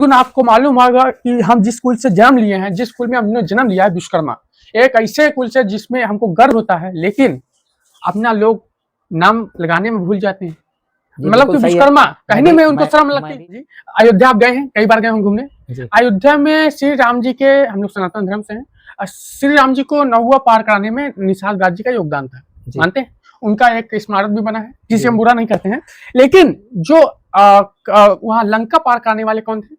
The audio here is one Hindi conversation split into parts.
तो आपको मालूम होगा कि हम जिस स्कूल से जन्म लिए हैं, जिस स्कूल में हमने जन्म लिया है विश्वकर्मा, एक ऐसे स्कूल से जिसमें हमको गर्व होता है, लेकिन अपना लोग नाम लगाने में भूल जाते हैं। मतलब कि विश्वकर्मा कहने में उनको शर्म लगती है। अयोध्या आप गए हैं, कई बार गए हैं घूमने। अयोध्या में श्री राम जी के, हम लोग सनातन धर्म से हैं, श्री राम जी को नौवा पार कराने में निषाद राज जी का योगदान था, मानते हैं? उनका एक स्मारक भी बना है, जिसे हम बुरा नहीं कहते हैं। लेकिन जो वहां लंका पार कराने वाले कौन थे?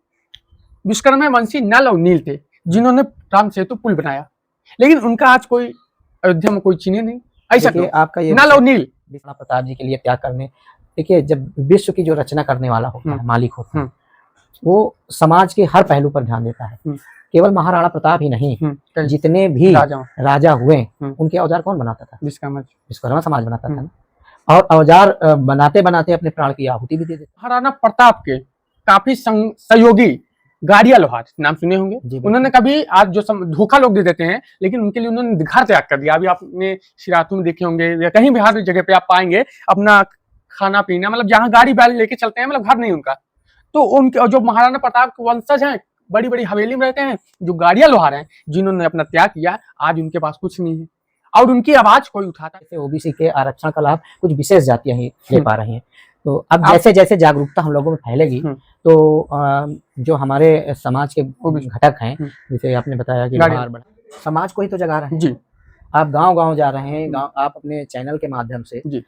विश्वकर्मा वंशी नल और नील थे, जिन्होंने राम सेतु पुल बनाया। लेकिन उनका आज कोई अयोध्या में कोई चिन्ह नहीं। ऐसा आपका ये नल और नील प्रताप जी के लिए त्याग करने, देखिए जब विश्व की जो रचना करने वाला होता है, मालिक होता है, वो समाज के हर पहलू पर ध्यान देता है। केवल महाराणा प्रताप ही नहीं, जितने भी राजा हुए उनके औजार कौन बनाता था? विश्वकर्मा समाज बनाता था ना। और औजार बनाते बनाते अपने प्राण की आहुति भी दे देते। महाराणा प्रताप के काफी सहयोगी गाड़िया लोहार नाम सुने होंगे। उन्होंने कभी आज जो धोखा लोग दे देते हैं, लेकिन उनके लिए उन्होंने घर त्याग कर दिया। अभी आपने शिरातू में देखे होंगे या कहीं भी हर जगह पे आप पाएंगे अपना खाना पीना, मतलब जहाँ गाड़ी बैल लेके चलते हैं, मतलब घर नहीं उनका। तो उनके जो महाराणा प्रताप के वंशज हैं, बड़ी बड़ी हवेली में रहते हैं, जो गाड़िया लोहार हैं, जिन्होंने अपना त्याग किया, आज उनके पास कुछ नहीं है और उनकी आवाज कोई उठाता है। ओबीसी के आरक्षण का लाभ कुछ विशेष जातियां ही ले पा रही हैं। तो अब जैसे जैसे जागरूकता हम लोगों में फैलेगी, तो जो हमारे समाज के घटक हैं, जैसे आपने बताया कि समाज को ही तो जगा रहे हैं जी। आप गांव गांव जा रहे हैं, आप अपने चैनल के माध्यम से जी,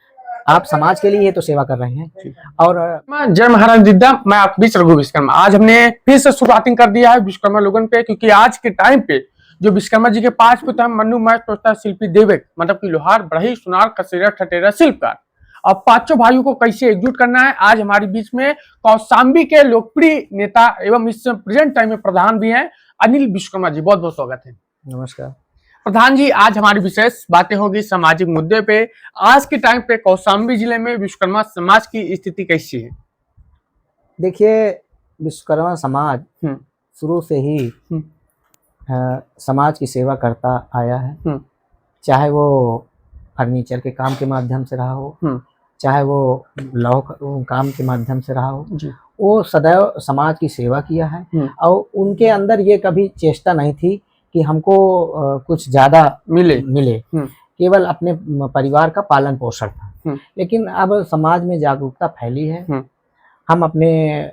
आप समाज के लिए तो सेवा कर रहे हैं। और जय महाराज दिद्दा, मैं आप बीच रघु विश्वकर्मा। आज हमने फिर से शुरुआतिंग कर दिया है विश्वकर्मा लोगन पे, क्योंकि आज के टाइम पे जो विश्वकर्मा जी के 5 पुत्र हैं, मनु मय तोता शिल्पी देवक, मतलब कि लोहार, बढ़ई, सुनार, कसेरा, ठटेरा, शिल्पकार। अब पांचों भाइयों को कैसे एकजुट करना है, आज हमारे बीच में कौशाम्बी के लोकप्रिय नेता एवं इस प्रेजेंट टाइम में प्रधान भी हैं अनिल विश्वकर्मा जी। बहुत बहुत स्वागत है। नमस्कार प्रधान जी। आज हमारी विशेष बातें होगी सामाजिक मुद्दे पे। आज के टाइम पे कौशाम्बी जिले में विश्वकर्मा समाज की स्थिति कैसी है? देखिए, विश्वकर्मा समाज शुरू से ही समाज की सेवा करता आया है। चाहे वो फर्नीचर के काम के माध्यम से रहा हो, चाहे वो लौह काम के माध्यम से रहा हो, वो सदैव समाज की सेवा किया है। और उनके अंदर ये कभी चेष्टा नहीं थी कि हमको कुछ ज्यादा मिले। केवल अपने परिवार का पालन पोषण था। लेकिन अब समाज में जागरूकता फैली है। हम अपने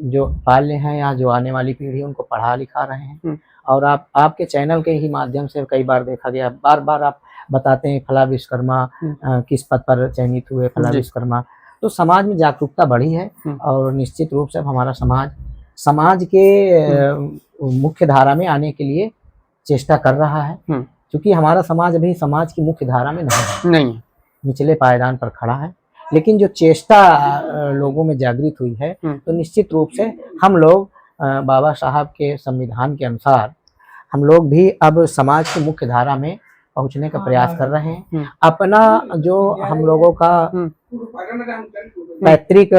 जो पाल्य हैं या जो आने वाली पीढ़ी, उनको पढ़ा लिखा रहे हैं। और आपके चैनल के ही माध्यम से कई बार देखा गया, बार बार आप बताते हैं फला विश्वकर्मा किस पद पर चयनित हुए, फला विश्वकर्मा। तो समाज में जागरूकता बढ़ी है और निश्चित रूप से हमारा समाज के मुख्य धारा में आने के लिए चेष्टा कर रहा है। क्योंकि हमारा समाज अभी समाज की मुख्य धारा में नहीं, निचले पायदान पर खड़ा है। लेकिन जो चेष्टा लोगों में जागृत हुई है, तो निश्चित रूप से हम लोग बाबा साहब के संविधान के अनुसार हम लोग भी अब समाज की मुख्य धारा में पहुंचने का प्रयास कर रहे हैं। अपना जो हम लोगों का पैतृक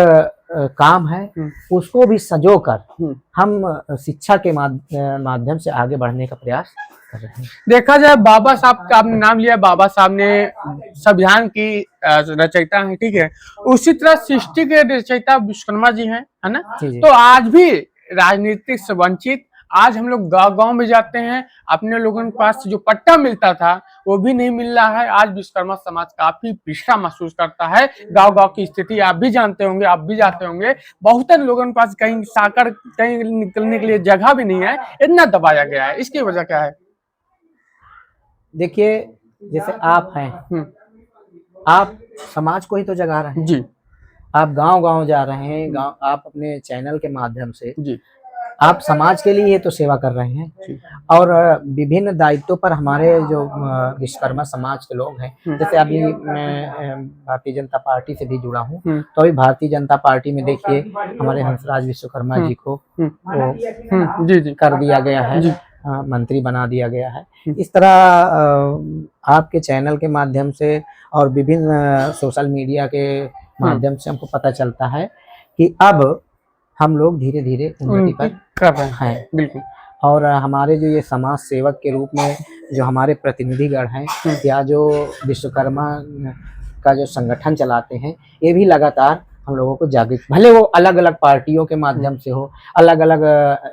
काम है, उसको भी संजोकर हम शिक्षा के माध्यम से आगे बढ़ने का प्रयास कर रहे हैं। देखा जाए, बाबा साहब का आपने नाम लिया, बाबा साहब ने संविधान की रचयिता है, ठीक है। उसी तरह सृष्टि के रचयिता विश्वकर्मा जी हैं, है ना। तो आज भी राजनीतिक से वंचित, आज हम लोग गांव गांव में जाते हैं, अपने लोगों के पास जो पट्टा मिलता था वो भी नहीं मिल रहा है। आज विश्वकर्मा समाज काफी पिछड़ा महसूस करता है। गांव गांव की स्थिति आप भी जानते होंगे, आप भी जाते होंगे। बहुत लोगों के पास कहीं साकर, कहीं निकलने के लिए जगह भी नहीं है, इतना दबाया गया है। इसकी वजह क्या है? देखिए, जैसे आप हैं, आप समाज को ही तो जगा रहे हैं जी। आप गांव गांव जा रहे हैं, आप अपने चैनल के माध्यम से जी, आप समाज के लिए तो सेवा कर रहे हैं। और विभिन्न दायित्वों पर हमारे जो विश्वकर्मा समाज के लोग हैं, जैसे अभी मैं भारतीय जनता पार्टी से भी जुड़ा हूँ, तो अभी भारतीय जनता पार्टी में देखिए हमारे हंसराज विश्वकर्मा जी को जी कर दिया गया है, मंत्री बना दिया गया है। इस तरह आपके चैनल के माध्यम से और विभिन्न सोशल मीडिया के माध्यम से हमको पता चलता है कि अब हम लोग धीरे धीरे उन्नति पर कर रहे हैं। बिल्कुल। और हमारे जो ये समाज सेवक के रूप में जो हमारे प्रतिनिधिगण हैं, या जो विश्वकर्मा का जो संगठन चलाते हैं, ये भी लगातार हम लोगों को जागृत, भले वो अलग अलग पार्टियों के माध्यम से हो, अलग अलग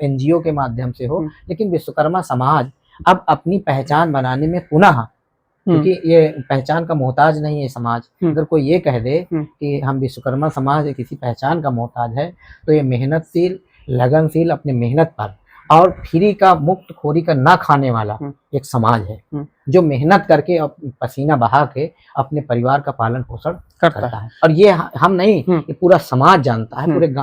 एनजीओ के माध्यम से हो, लेकिन विश्वकर्मा समाज अब अपनी पहचान बनाने में पुनः, क्योंकि ये पहचान का मोहताज नहीं है समाज। अगर कोई ये कह दे कि हम विश्वकर्मा समाज किसी पहचान का मोहताज है, तो ये मेहनतशील, लगनशील, अपने मेहनत पर और फ्री का, मुक्त खोरी का ना खाने वाला एक समाज है, जो मेहनत करके पसीना बहा के अपने परिवार का पालन पोषण करता है। और ये हम नहीं, ये पूरा समाज जानता है, पूरे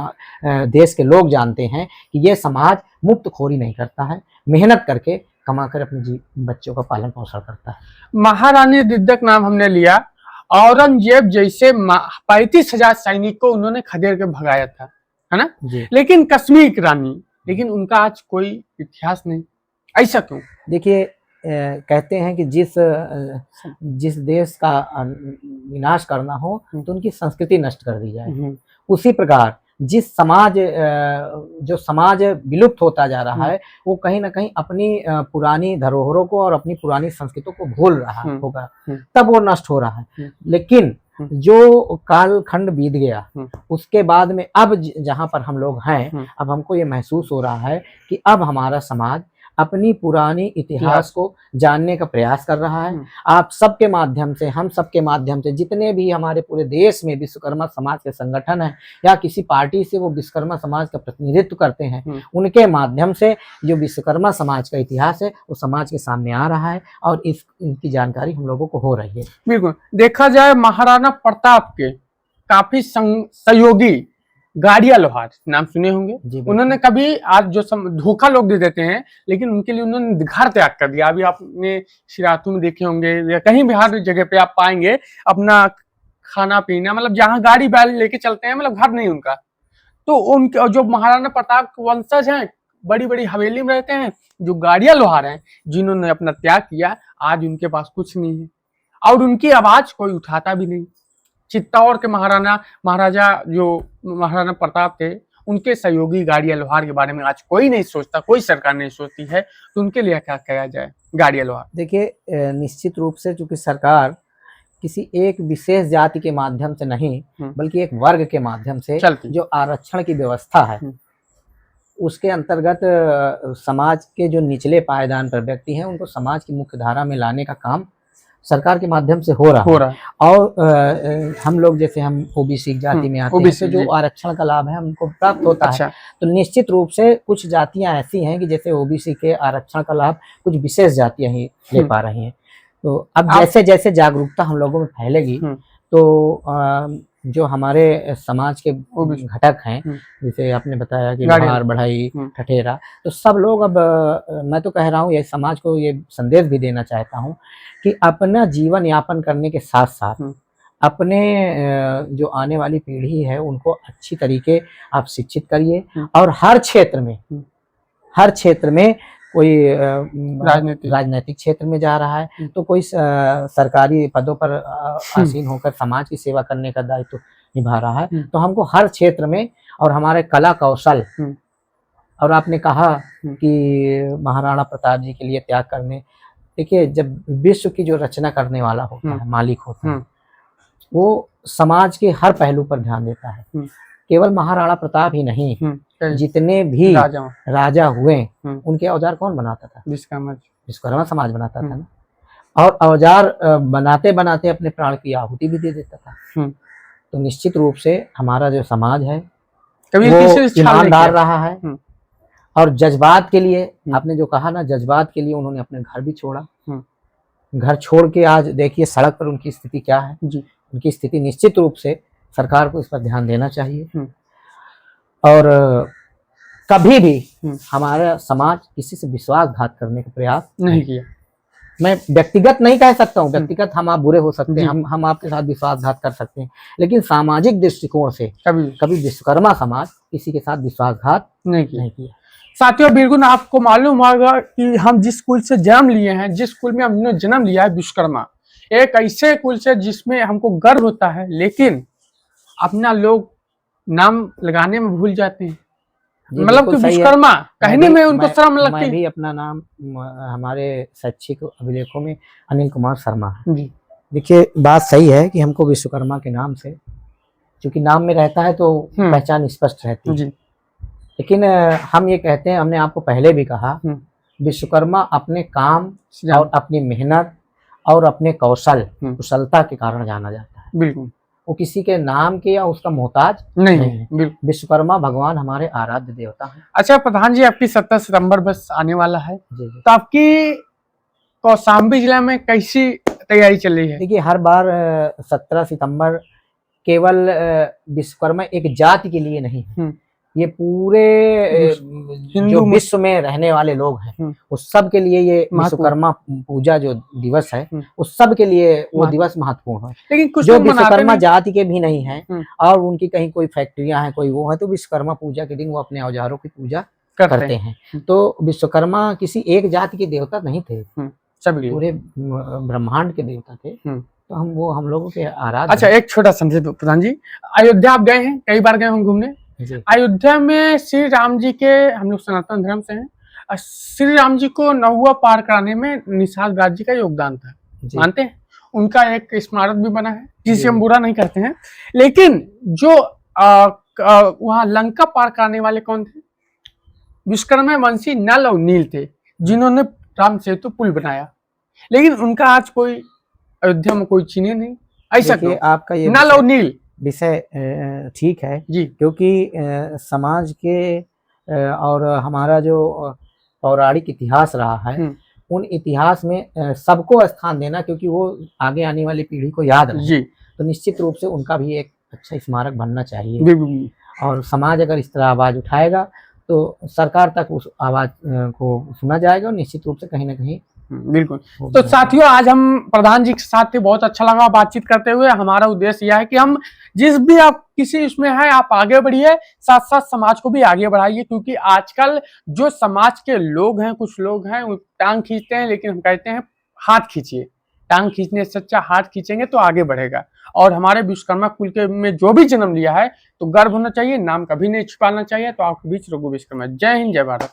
देश के लोग जानते हैं कि ये समाज मुक्त खोरी नहीं करता है, मेहनत करके कमाकर अपने बच्चों का पालन पोषण करता है। महारानी रिद्दक नाम हमने लिया, औरंगजेब जैसे 35,000 सैनिकों उन्होंने खदेड़ के भगाया था, है ना? लेकिन कश्मीर की रानी, लेकिन उनका आज कोई इतिहास नहीं, ऐसा क्यों? देखिए, कहते हैं कि जिस देश का विनाश करना हो तो उनकी संस्कृति नष्ट कर दी जाए। उसी प्रकार जिस समाज जो समाज विलुप्त होता जा रहा है, वो कहीं ना कहीं अपनी पुरानी धरोहरों को और अपनी पुरानी संस्कृतियों को भूल रहा होगा, तब वो नष्ट हो रहा है। लेकिन जो कालखंड बीत गया, उसके बाद में अब जहाँ पर हम लोग हैं, अब हमको ये महसूस हो रहा है कि अब हमारा समाज अपनी पुरानी इतिहास को जानने का प्रयास कर रहा है। आप सबके माध्यम से, हम सबके माध्यम से, जितने भी हमारे पूरे देश में विश्वकर्मा समाज के संगठन है या किसी पार्टी से वो विश्वकर्मा समाज का प्रतिनिधित्व करते हैं, उनके माध्यम से जो विश्वकर्मा समाज का इतिहास है वो समाज के सामने आ रहा है और इनकी जानकारी हम लोगों को हो रही है। बिल्कुल, देखा जाए महाराणा प्रताप के काफी सहयोगी गाड़िया लोहार नाम सुने होंगे। उन्होंने कभी, आज जो धोखा लोग दे देते हैं, लेकिन उनके लिए उन्होंने घर त्याग कर दिया। अभी आपने शिरातू में देखे होंगे या कहीं भी हर जगह पे आप पाएंगे अपना खाना पीना, मतलब जहाँ गाड़ी बैल लेके चलते हैं, मतलब घर नहीं उनका। तो उनके जो महाराणा प्रताप के वंशज हैं, बड़ी बड़ी हवेली में रहते हैं, जो गाड़िया लोहार हैं, जिन्होंने अपना त्याग किया, आज उनके पास कुछ नहीं है और उनकी आवाज कोई उठाता भी नहीं। चित्तौड़ के महाराजा जो महाराणा प्रताप थे, उनके सहयोगी गाड़िया लोहार के बारे में आज कोई नहीं सोचता, कोई सरकार नहीं सोचती है, तो उनके लिए क्या किया जाए? गाड़िया लोहार, देखिए, निश्चित रूप से चूंकि सरकार किसी एक विशेष जाति के माध्यम से नहीं, बल्कि एक वर्ग के माध्यम से जो आरक्षण की व्यवस्था है, उसके अंतर्गत समाज के जो निचले पायदान पर व्यक्ति हैं, उनको समाज की मुख्य धारा में लाने का काम सरकार के माध्यम से हो रहा है। और हम लोग जैसे हम ओबीसी जाति में आते हैं, तो जो आरक्षण का लाभ है हमको प्राप्त होता है। तो निश्चित रूप से कुछ जातियां ऐसी हैं कि जैसे ओबीसी के आरक्षण का लाभ कुछ विशेष जातियां ही ले पा रही हैं। तो अब जैसे जैसे जागरूकता हम लोगों में फैलेगी, तो जो हमारे समाज के घटक हैं, जैसे आपने बताया कि लोहार, बढ़ई, ठठेरा, तो सब लोग, अब मैं तो कह रहा हूँ, ये समाज को ये संदेश भी देना चाहता हूँ कि अपना जीवन यापन करने के साथ साथ अपने जो आने वाली पीढ़ी है उनको अच्छी तरीके आप शिक्षित करिए। और हर क्षेत्र में कोई राजनीतिक क्षेत्र में जा रहा है, तो कोई सरकारी पदों पर आसीन होकर समाज की सेवा करने का दायित्व निभा रहा है, तो हमको हर क्षेत्र में, और हमारे कला कौशल, और आपने कहा कि महाराणा प्रताप जी के लिए त्याग करने, देखिए, जब विश्व की जो रचना करने वाला होता है, मालिक होता है, वो समाज के हर पहलू पर ध्यान देता है। केवल महाराणा प्रताप ही नहीं, जितने भी राजा हुए, उनके औजार कौन बनाता था? विश्वकर्मा समाज बनाता था ना। और औजार बनाते बनाते अपने प्राण की आहुति भी दे देता था। तो निश्चित रूप से हमारा जो समाज है वो ईमानदार रहा है, और जज्बात के लिए, आपने जो कहा ना, जज्बात के लिए उन्होंने अपने घर भी छोड़ा। घर छोड़ के आज देखिए सड़क पर उनकी स्थिति क्या है। उनकी स्थिति, निश्चित रूप से सरकार को इस पर ध्यान देना चाहिए। और कभी भी हमारा समाज किसी से विश्वासघात करने का प्रयास नहीं किया। मैं व्यक्तिगत नहीं कह सकता हूँ, व्यक्तिगत हम आप बुरे हो सकते हैं, हम आपके साथ विश्वासघात कर सकते हैं, लेकिन सामाजिक दृष्टिकोण से कभी विश्वकर्मा समाज किसी के साथ विश्वासघात नहीं किया। साथियों, बिल्कुल आपको मालूम होगा कि हम जिस स्कूल से जन्म लिए हैं, जिस स्कूल में हमने जन्म लिया है, विश्वकर्मा, एक ऐसे स्कूल से जिसमें हमको गर्व होता है, लेकिन अपना लोग नाम लगाने में भूल जाते हैं। मतलब कि विश्वकर्मा कहने में उनको शर्म लगती है। मैं भी अपना नाम हमारे शैक्षिक अभिलेखों में अनिल कुमार शर्मा है। देखिए, बात सही है कि हमको विश्वकर्मा के नाम से क्योंकि नाम में रहता है तो पहचान स्पष्ट रहती है। जी। लेकिन हम ये कहते हैं, हमने आपको पहले भी कहा, विश्वकर्मा अपने काम और अपनी मेहनत और अपने कुशलता के कारण जाना जाता है। बिल्कुल। वो किसी के नाम के या उसका मोहताज नहीं है। विश्वकर्मा भगवान हमारे आराध्य देवता है। अच्छा प्रधान जी, आपकी 17 सितंबर बस आने वाला है, जी। तो आपकी कौशाम्बी जिला में कैसी तैयारी चल रही है? देखिए, हर बार 17 सितंबर केवल विश्वकर्मा एक जाति के लिए नहीं, ये पूरे जो विश्व में रहने वाले लोग हैं उस सब के लिए ये विश्वकर्मा पूजा जो दिवस है उस सब के लिए वो दिवस महत्वपूर्ण है। लेकिन कुछ जो विश्वकर्मा जाति के भी नहीं हैं और उनकी कहीं कोई फैक्ट्रियां हैं, कोई वो है, तो विश्वकर्मा पूजा के दिन वो अपने औजारों की पूजा करते हैं। तो विश्वकर्मा किसी एक जाति के देवता नहीं थे, पूरे ब्रह्मांड के देवता थे। तो हम लोगों के आराध्य। अच्छा, एक छोटा संदेश प्रधान जी, अयोध्या आप गए हैं, कई बार गए हम घूमने। अयोध्या में श्री राम जी के, हम लोग सनातन धर्म से हैं, श्री राम जी को नौवा पार कराने में निषाद राज जी का योगदान था, मानते हैं? उनका एक स्मारक भी बना है, जिसे हम बुरा नहीं करते हैं। लेकिन जो वहां लंका पार कराने वाले कौन थे? विश्वकर्मा वंशी नल और नील थे, जिन्होंने राम सेतु पुल बनाया। लेकिन उनका आज कोई अयोध्या में कोई चिन्ह नहीं। ऐसा क्यों? आपका ये नल और नील विषय ठीक है जी, क्योंकि समाज के और हमारा जो पौराणिक इतिहास रहा है उन इतिहास में सबको स्थान देना, क्योंकि वो आगे आने वाली पीढ़ी को याद रहे जी, तो निश्चित रूप से उनका भी एक अच्छा स्मारक बनना चाहिए। और समाज अगर इस तरह आवाज उठाएगा तो सरकार तक उस आवाज को सुना जाएगा और निश्चित रूप से कहीं ना कहीं। बिल्कुल। तो साथियों, आज हम प्रधान जी के साथ थे, बहुत अच्छा लगा बातचीत करते हुए। हमारा उद्देश्य यह है कि हम जिस भी आप किसी उसमें है आप आगे बढ़िए, साथ साथ समाज को भी आगे बढ़ाइए, क्योंकि आजकल जो समाज के लोग हैं, कुछ लोग हैं वो टांग खींचते हैं, लेकिन हम कहते हैं हाथ खींचिए। टांग खींचने से अच्छा हाथ खींचेंगे तो आगे बढ़ेगा। और हमारे विश्वकर्मा कुल के में जो भी जन्म लिया है तो गर्व होना चाहिए, नाम कभी नहीं छुपाना चाहिए। तो आपके बीच रघु विश्वकर्मा। जय हिंद, जय भारत।